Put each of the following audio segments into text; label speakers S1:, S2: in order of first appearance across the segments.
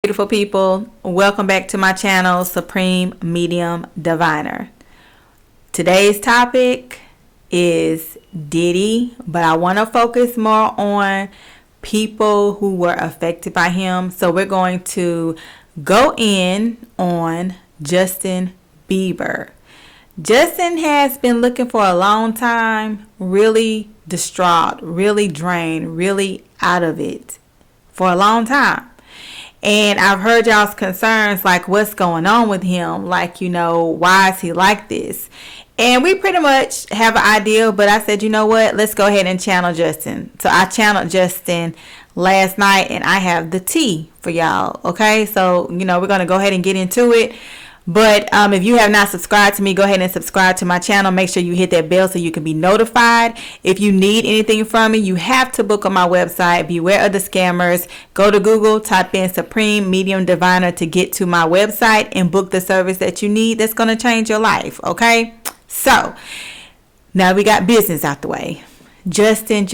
S1: Beautiful people, welcome back to my channel, Supreme Medium Diviner. Today's topic is Diddy, but I want to focus more on people who were affected by him. So we're going to go in on Justin Bieber. Justin has been looking for a long time, really distraught, really drained, really out of it for a long time. And I've heard y'all's concerns, like what's going on with him, like, why is he like this? And we pretty much have an idea, but I said, you know what, let's go ahead and channel Justin. So I channeled Justin last night and I have the tea for y'all. Okay, so we're going to go ahead and get into it. But if you have not subscribed to me, go ahead and subscribe to my channel. Make sure you hit that bell so you can be notified. If you need anything from me, you have to book on my website. Beware of the scammers. Go to Google, type in Supreme Medium Diviner to get to my website and book the service that you need that's going to change your life. Okay? So, now we got business out the way. Justin. We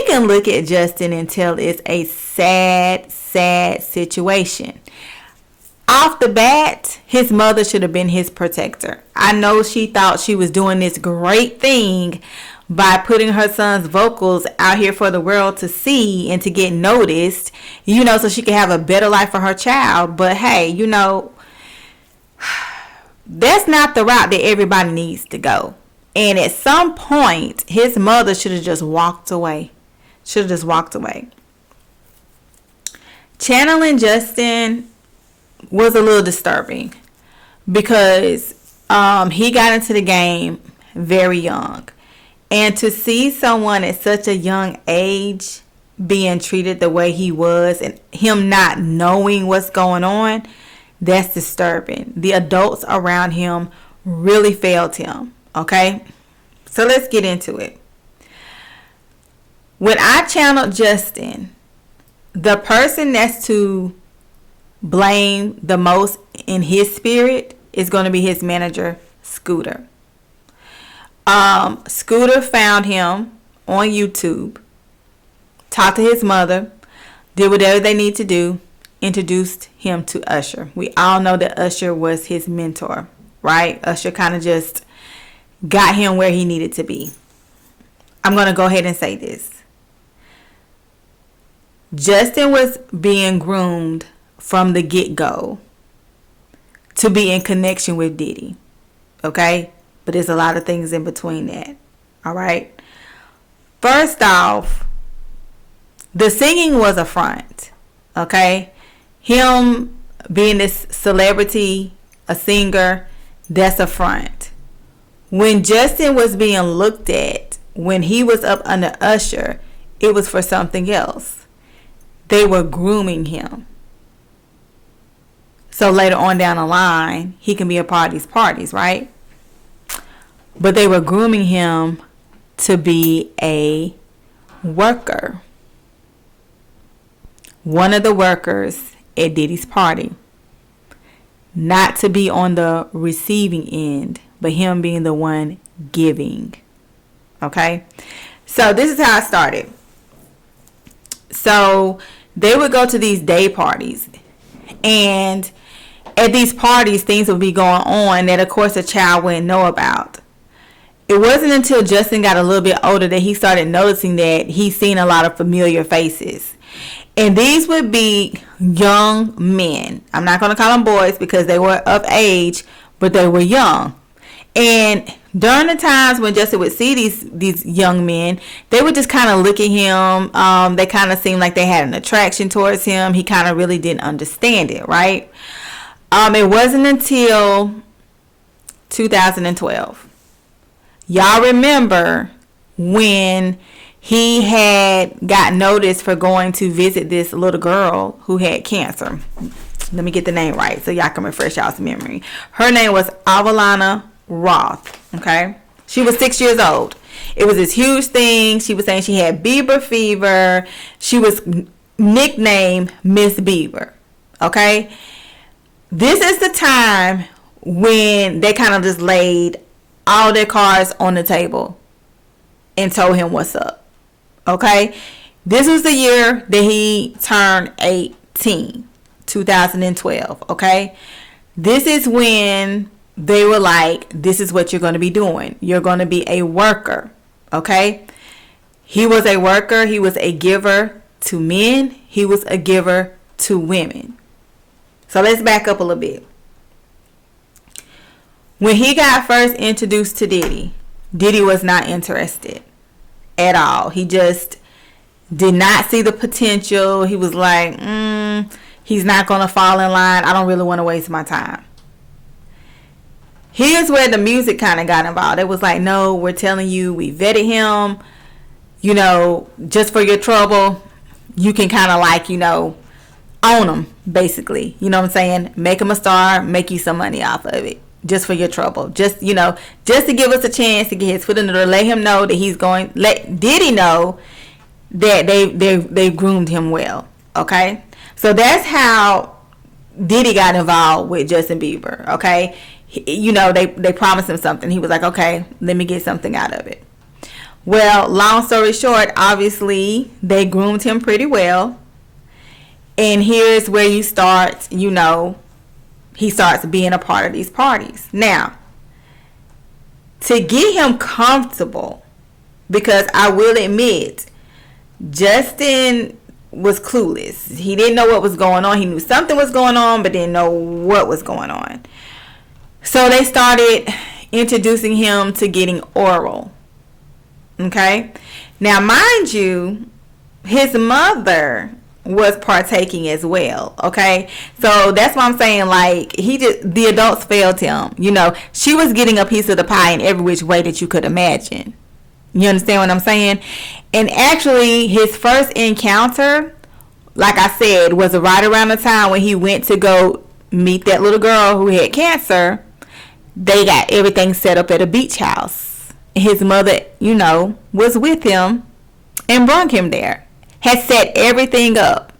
S1: can look at Justin and tell it's a sad situation. Off the bat, his mother should have been his protector. I know she thought she was doing this great thing by putting her son's vocals out here for the world to see and to get noticed, so she could have a better life for her child. But hey, that's not the route that everybody needs to go. And at some point, his mother should have just walked away. Channeling Justin was a little disturbing because he got into the game very young. And to see someone at such a young age being treated the way he was and him not knowing what's going on, that's disturbing. The adults around him really failed him. Okay, so let's get into it. When I channeled Justin, the person that's to blame the most in his spirit is going to be his manager, Scooter. Scooter found him on YouTube, talked to his mother, did whatever they need to do, introduced him to Usher. We all know that Usher was his mentor, right? Usher kind of just got him where he needed to be. I'm going to go ahead and say this. Justin was being groomed from the get-go to be in connection with Diddy. Okay? But there's a lot of things in between that. All right? First off, the singing was a front. Okay? Him being this celebrity, a singer, that's a front. When Justin was being looked at, when he was up under Usher, it was for something else. They were grooming him. So later on down the line, he can be a part of these parties, right? But they were grooming him to be a worker. One of the workers at Diddy's party. Not to be on the receiving end, but him being the one giving. Okay? So this is how it started. So they would go to these day parties. And at these parties, things would be going on that, of course, a child wouldn't know about. It wasn't until Justin got a little bit older that he started noticing that he's seen a lot of familiar faces. And these would be young men. I'm not going to call them boys because they were of age, but they were young. And during the times when Justin would see these young men, they would just kind of look at him. They kind of seemed like they had an attraction towards him. He kind of really didn't understand it, right? It wasn't until 2012. Y'all remember when he had got noticed for going to visit this little girl who had cancer. Let me get the name right so y'all can refresh y'all's memory. Her name was Avalana Roth. Okay, she was 6 years old. It was this huge thing. She was saying she had Bieber fever. She was nicknamed Miss Bieber. Okay, this is the time when they kind of just laid all their cards on the table and told him what's up. Okay, This was the year that he turned 18, 2012, okay? This is when they were like, this is what you're going to be doing. You're going to be a worker, okay? He was a worker. He was a giver to men. He was a giver to women. So let's back up a little bit. When he got first introduced to Diddy, Diddy was not interested at all. He just did not see the potential. He was like, he's not going to fall in line. I don't really want to waste my time. Here's where the music kind of got involved. It was like, no, we're telling you, we vetted him, you know, just for your trouble. You can kind of like, you know, own him, basically. You know what I'm saying? Make him a star, make you some money off of it. Just for your trouble. Just, you know, just to give us a chance to get his foot in the door. Let him know that he's going, let Diddy know that they groomed him well. Okay? So that's how Diddy got involved with Justin Bieber. Okay? You know, they promised him something. He was like, okay, let me get something out of it. Well, long story short, obviously, they groomed him pretty well. And here's where you start, you know, he starts being a part of these parties. Now, to get him comfortable, because I will admit, Justin was clueless. He didn't know what was going on. He knew something was going on, but didn't know what was going on. So they started introducing him to getting oral. Okay? Now, mind you, his mother was partaking as well. Okay? So that's why I'm saying, like, the adults failed him. You know, she was getting a piece of the pie in every which way that you could imagine. You understand what I'm saying? And actually, his first encounter, like I said, was right around the time when he went to go meet that little girl who had cancer. They got everything set up at a beach house. His mother, you know, was with him and brought him there. Had set everything up.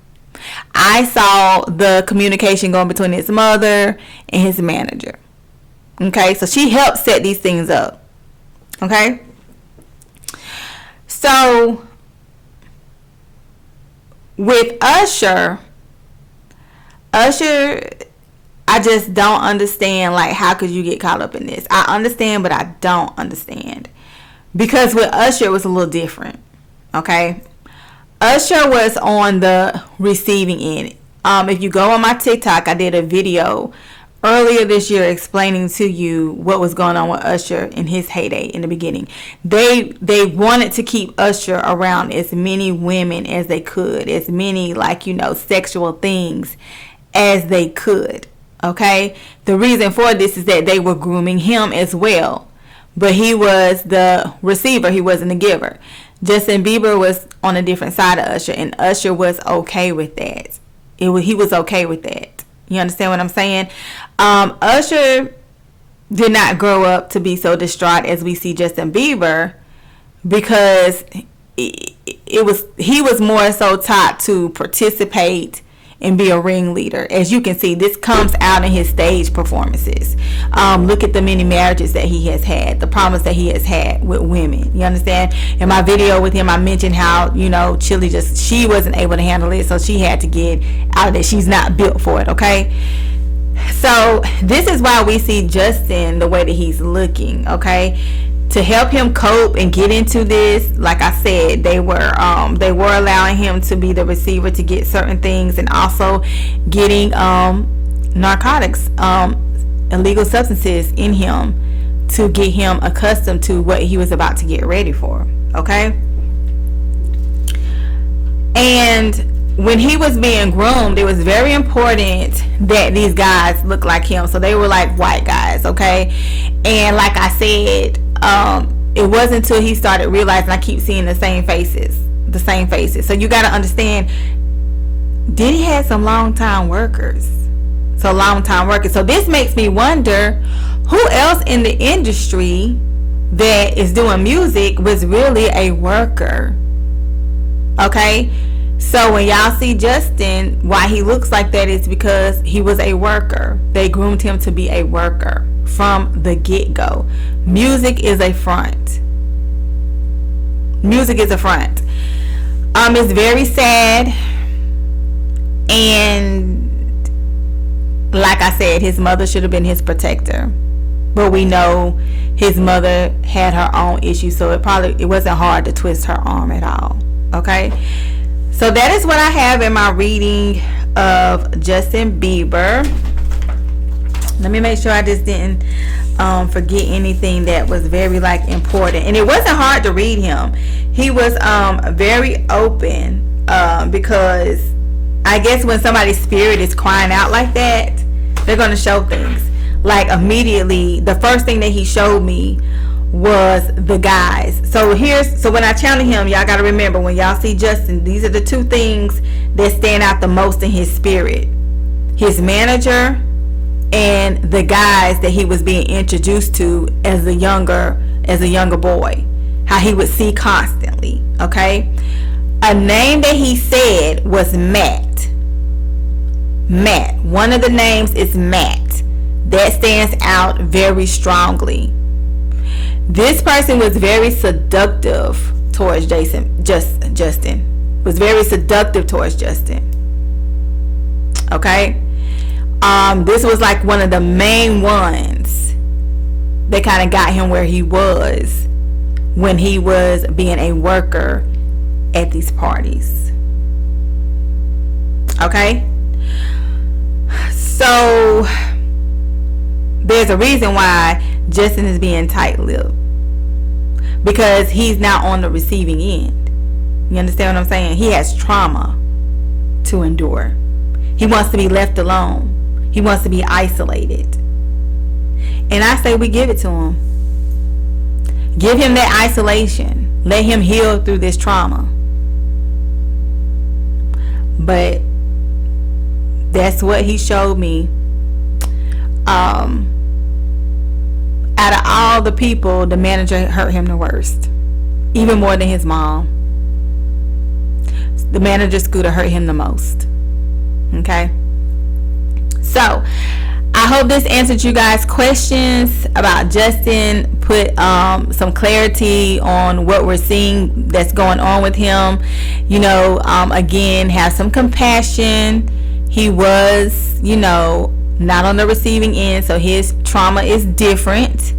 S1: I saw the communication going between his mother and his manager. Okay, so she helped set these things up. Okay? So, with Usher, I just don't understand, like, how could you get caught up in this? I understand, but I don't understand. Because with Usher, it was a little different. Okay? Usher was on the receiving end. If you go on my TikTok, I did a video earlier this year explaining to you what was going on with Usher in his heyday in the beginning. They wanted to keep Usher around as many women as they could, as many, like, you know, sexual things as they could. Okay? The reason for this is that they were grooming him as well. But he was the receiver. He wasn't the giver. Justin Bieber was on a different side of Usher, and Usher was okay with that. He was okay with that. You understand what I'm saying? Usher did not grow up to be so distraught as we see Justin Bieber, because he was more so taught to participate and be a ringleader. As you can see, this comes out in his stage performances. Look at the many marriages that he has had, the problems that he has had with women. You understand? In my video with him, I mentioned how, you know, she wasn't able to handle it, so she had to get out of it. She's not built for it, okay? So this is why we see Justin the way that he's looking, okay? To help him cope and get into this, like I said, they were allowing him to be the receiver to get certain things, and also getting narcotics, illegal substances in him to get him accustomed to what he was about to get ready for. Okay? And when he was being groomed, it was very important that these guys look like him. So they were like white guys, okay? And like I said, it wasn't until he started realizing, I keep seeing the same faces. So you got to understand, Diddy had some long-time workers. So this makes me wonder, who else in the industry that is doing music was really a worker? Okay? So when y'all see Justin, why he looks like that is because he was a worker. They groomed him to be a worker from the get-go. Music is a front. It's very sad, and like I said, his mother should have been his protector, but we know his mother had her own issues, so it wasn't hard to twist her arm at all. Okay, so that is what I have in my reading of Justin Bieber. Let me make sure I just didn't forget anything that was very important. And it wasn't hard to read him. He was very open, because I guess when somebody's spirit is crying out like that, they're going to show things. Like immediately, the first thing that he showed me was the guys. So when I channel him, y'all got to remember, when y'all see Justin, these are the two things that stand out the most in his spirit: his manager and the guys that he was being introduced to as a younger boy, how he would see constantly. Okay, a name that he said was Matt. One of the names is Matt. That stands out very strongly. This person was very seductive towards Justin. Was very seductive towards Justin. Okay? This was like one of the main ones that kind of got him where he was when he was being a worker at these parties. Okay? So there's a reason why Justin is being tight-lipped, because he's not on the receiving end. You understand what I'm saying? He has trauma to endure. He wants to be left alone. He wants to be isolated. And I say we give it to him. Give him that isolation. Let him heal through this trauma. But that's what he showed me. Out of all the people, the manager hurt him the worst, even more than his mom. The manager Scooter hurt him the most. Okay, so I hope this answered you guys' questions about Justin, put some clarity on what we're seeing that's going on with him. You know, again, have some compassion. He was, not on the receiving end, so his trauma is different.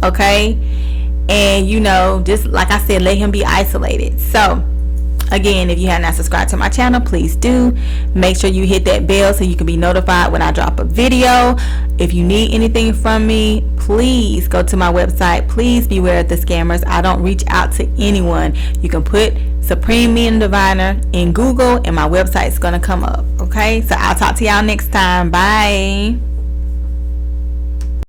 S1: Okay, and just like I said, let him be isolated. So again, if you have not subscribed to my channel, please do. Make sure you hit that bell so you can be notified when I drop a video. If you need anything from me, please go to my website. Please beware of the scammers. I don't reach out to anyone. You can put Supreme Medium Diviner in Google and my website is going to come up. Okay, so I'll talk to y'all next time. Bye.